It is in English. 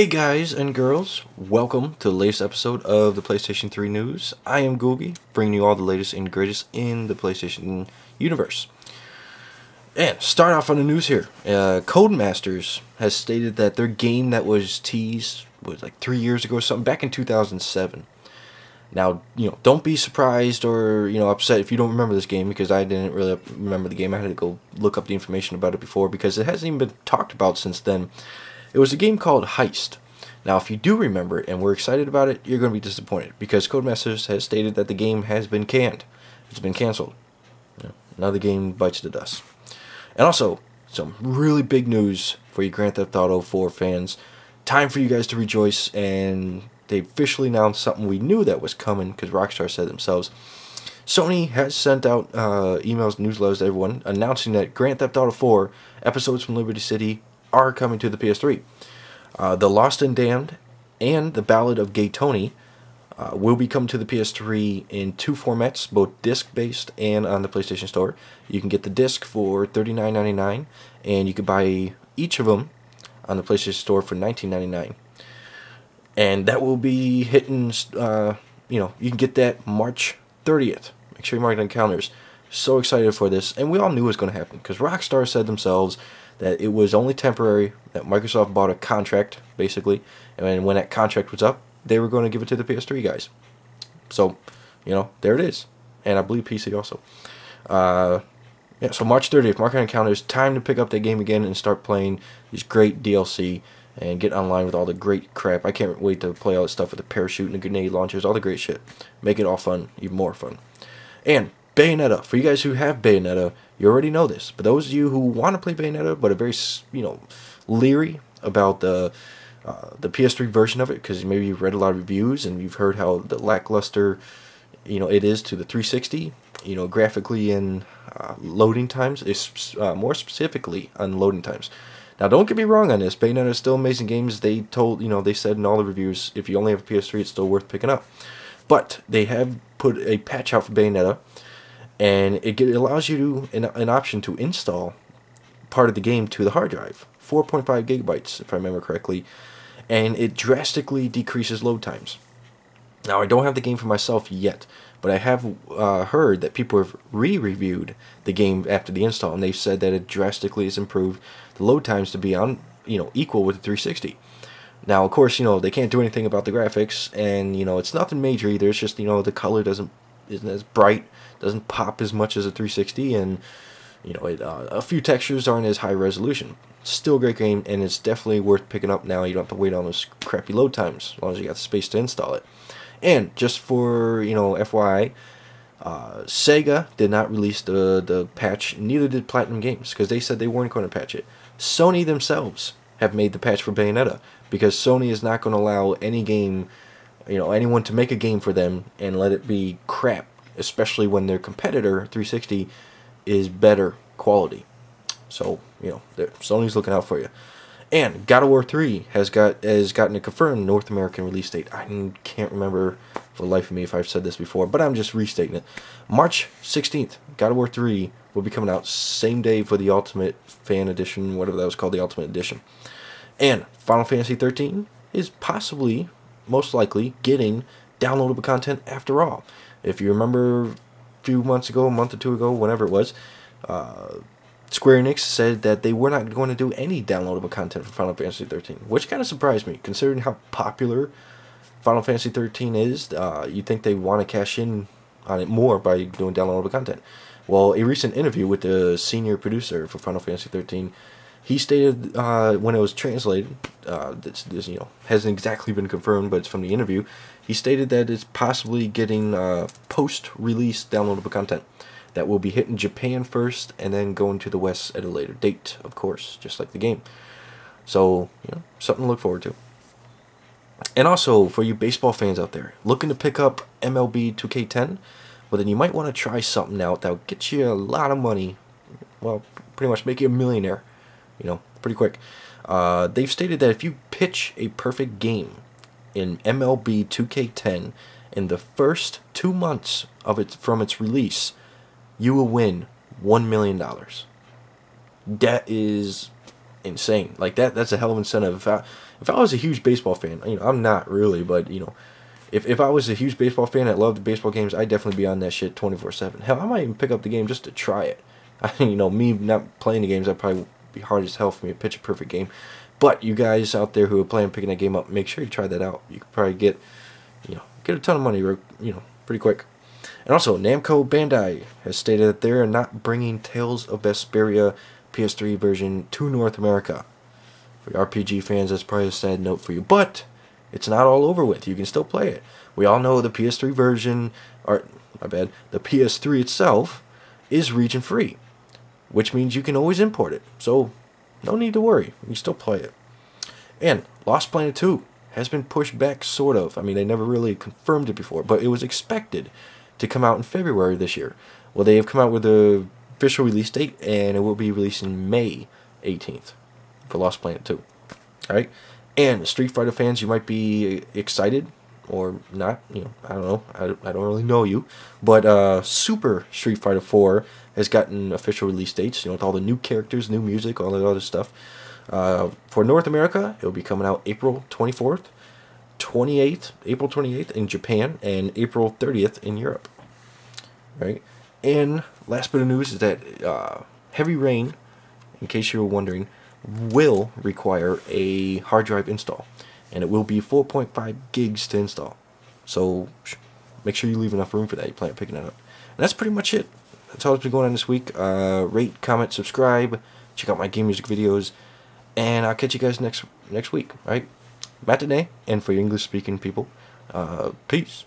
Hey guys and girls, welcome to the latest episode of the PlayStation 3 News. I am Googie, bringing you all the latest and greatest in the PlayStation universe. And start off on the news here. Codemasters has stated that their game that was teased was like 3 years ago or something, back in 2007. Now, don't be surprised or, upset if you don't remember this game, because I didn't really remember the game. I had to go look up the information about it before, because it hasn't even been talked about since then. It was a game called Heist. Now, if you do remember it and we're excited about it, you're going to be disappointed, because Codemasters has stated that the game has been canned. It's been canceled. Now the game bites the dust. And also, some really big news for you Grand Theft Auto 4 fans. Time for you guys to rejoice, and they officially announced something we knew that was coming, because Rockstar said themselves. Sony has sent out emails, newsletters to everyone, announcing that Grand Theft Auto 4 episodes from Liberty City are coming to the PS3. The Lost and Damned and the Ballad of Gay Tony will be coming to the PS3 in two formats, both disc-based and on the PlayStation Store. You can get the disc for $39.99, and you can buy each of them on the PlayStation Store for $19.99. And that will be hitting, you can get that March 30th. Make sure you mark it on calendars. So excited for this, and we all knew it was going to happen, because Rockstar said themselves that it was only temporary, that Microsoft bought a contract, basically, and when that contract was up, they were going to give it to the PS3 guys. So, there it is. And I believe PC also. So March 30th, mark it on calendars, time to pick up that game again and start playing these great DLC and get online with all the great crap. I can't wait to play all this stuff with the parachute and the grenade launchers, all the great shit. Make it all fun, even more fun. And Bayonetta, for you guys who have Bayonetta, you already know this. But those of you who want to play Bayonetta but are very, leery about the PS3 version of it, because maybe you've read a lot of reviews and you've heard how the lackluster, it is to the 360, graphically and loading times, more specifically on loading times. Now, don't get me wrong on this. Bayonetta is still amazing games. They said in all the reviews, if you only have a PS3, it's still worth picking up. But they have put a patch out for Bayonetta, and it allows you an option to install part of the game to the hard drive, 4.5 gigabytes, if I remember correctly, and it drastically decreases load times. Now, I don't have the game for myself yet, but I have heard that people have re-reviewed the game after the install, and they've said that it drastically has improved the load times to be on, equal with the 360. Now, of course, they can't do anything about the graphics, and it's nothing major either. It's just the color isn't as bright, doesn't pop as much as a 360, and a few textures aren't as high resolution. Still a great game, and it's definitely worth picking up now. You don't have to wait on those crappy load times, as long as you got the space to install it. And just for FYI, Sega did not release the patch. Neither did Platinum Games, because they said they weren't going to patch it. Sony themselves have made the patch for Bayonetta, because Sony is not going to allow any game, anyone to make a game for them and let it be crap, especially when their competitor 360 is better quality. So Sony's looking out for you. And God of War 3 has gotten a confirmed North American release date. I can't remember for the life of me if I've said this before, but I'm just restating it. March 16th, God of War 3 will be coming out same day for the Ultimate Fan Edition, whatever that was called, the Ultimate Edition. And Final Fantasy 13 is possibly, most likely, getting downloadable content after all. If you remember a few months ago, a month or two ago, whenever it was, Square Enix said that they were not going to do any downloadable content for Final Fantasy 13, which kind of surprised me, considering how popular Final Fantasy 13 is. You'd think they want to cash in on it more by doing downloadable content. Well, a recent interview with the senior producer for Final Fantasy 13, he stated when it was translated, this hasn't exactly been confirmed, but it's from the interview. He stated that it's possibly getting post-release downloadable content that will be hitting Japan first and then going to the West at a later date, of course, just like the game. So, something to look forward to. And also, for you baseball fans out there, looking to pick up MLB 2K10, well, then you might want to try something out that'll get you a lot of money. Well, pretty much make you a millionaire, pretty quick. They've stated that if you pitch a perfect game in MLB 2K10 in the first 2 months from its release, you will win $1 million. That is insane. Like that's a hell of an incentive. If I was a huge baseball fan, I'm not really, but if I was a huge baseball fan that loved the baseball games, I'd definitely be on that shit 24/7. Hell, I might even pick up the game just to try it. Me not playing the games, I'd probably be hard as hell for me to pitch a perfect game. But you guys out there who are playing, picking that game up, make sure you try that out. You could probably get a ton of money, pretty quick. And also, Namco Bandai has stated that they are not bringing Tales of Vesperia PS3 version to North America. For RPG fans, that's probably a sad note for you. But it's not all over with. You can still play it. We all know the PS3 version, or my bad, the PS3 itself is region free, which means you can always import it. So no need to worry. You can still play it. And Lost Planet 2 has been pushed back, sort of. I mean, they never really confirmed it before, but it was expected to come out in February this year. Well, they have come out with the official release date, and it will be released in May 18th for Lost Planet 2. Alright? And Street Fighter fans, you might be excited, or not, I don't know. I don't really know you. But Super Street Fighter 4 has gotten official release dates, with all the new characters, new music, all that other stuff. For North America, it will be coming out April 24th, April 28th in Japan, and April 30th in Europe. Right? And last bit of news is that Heavy Rain, in case you were wondering, will require a hard drive install. And it will be 4.5 gigs to install. So make sure you leave enough room for that. You plan on picking that up. And that's pretty much it. That's all that's been going on this week. Rate, comment, subscribe. Check out my game music videos. And I'll catch you guys next week. Alright? Matinee. And for your English speaking people, peace.